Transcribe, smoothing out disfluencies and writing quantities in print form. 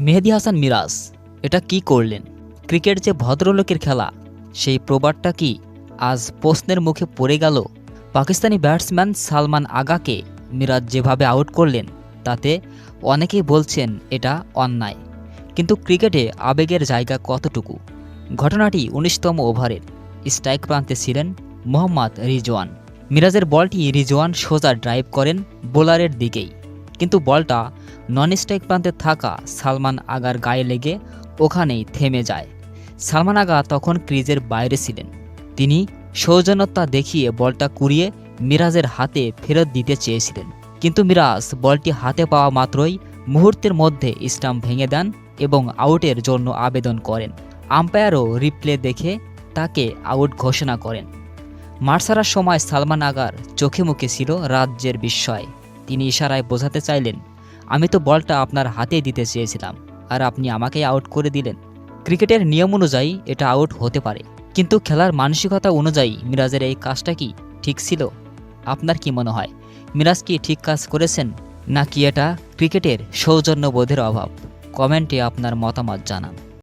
মেহেদী হাসান মিরাজ এটা কি করলেন? ক্রিকেট যে ভদ্রলোকের খেলা, সেই প্রবাদটা কি আজ প্রশ্নের মুখে পড়ে গেল? পাকিস্তানি ব্যাটসম্যান সালমান আগাকে মিরাজ যেভাবে আউট করলেন, তাতে অনেকেই বলছেন এটা অন্যায়। কিন্তু ক্রিকেটে আবেগের জায়গা কতটুকু? ঘটনাটি ১৯তম ওভারের স্ট্রাইক প্রান্তে ছিলেন মোহাম্মদ রিজওয়ান। মিরাজের বলটি রিজওয়ান সোজা ড্রাইভ করেন বোলারের দিকেই, কিন্তু বলটা নন স্ট্রাইক প্রান্তে থাকা সালমান আগার গায়ে লেগে ওখানেই থেমে যায়। সালমান আগা তখন ক্রিজের বাইরে ছিলেন। তিনি সৌজন্যতা দেখিয়ে বলটা কুড়িয়ে মিরাজের হাতে ফেরত দিতে চেয়েছিলেন, কিন্তু মিরাজ বলটি হাতে পাওয়া মাত্রই মুহূর্তের মধ্যে স্টাম্প ভেঙে দেন এবং আউটের জন্য আবেদন করেন। আম্পায়ারও রিপ্লে দেখে তাকে আউট ঘোষণা করেন। মাঠ ছাড়ার সময় সালমান আগার চোখে মুখে ছিল রাজ্যের বিস্ময়। তিনি ইশারায় বোঝাতে চাইলেন, আমি তো বলটা আপনার হাতে দিতে চেয়েছিলাম, আর আপনি আমাকেই আউট করে দিলেন। ক্রিকেটের নিয়ম অনুযায়ী এটা আউট হতে পারে, কিন্তু খেলার মানসিকতা অনুযায়ী মিরাজের এই কাজটা কি ঠিক ছিল? আপনার কি মনে হয়, মিরাজ কি ঠিক কাজ করেছেন, নাকি এটা ক্রিকেটের সৌজন্যবোধের অভাব? কমেন্টে আপনার মতামত জানান।